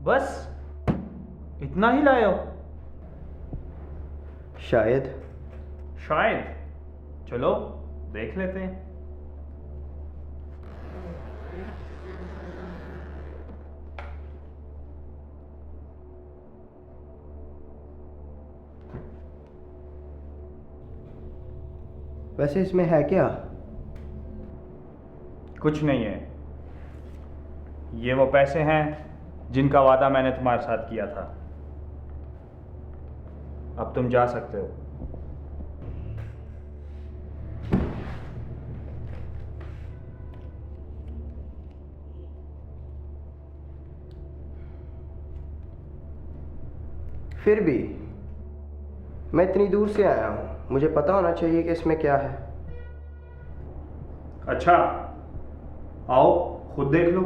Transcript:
बस इतना ही लाए हो? शायद। शायद। चलो देख लेते हैं। वैसे इसमें है क्या? कुछ नहीं है। ये वो पैसे हैं जिनका वादा मैंने तुम्हारे साथ किया था। अब तुम जा सकते हो। फिर भी मैं इतनी दूर से आया हूँ, मुझे पता होना चाहिए कि इसमें क्या है। अच्छा, आओ खुद देख लो।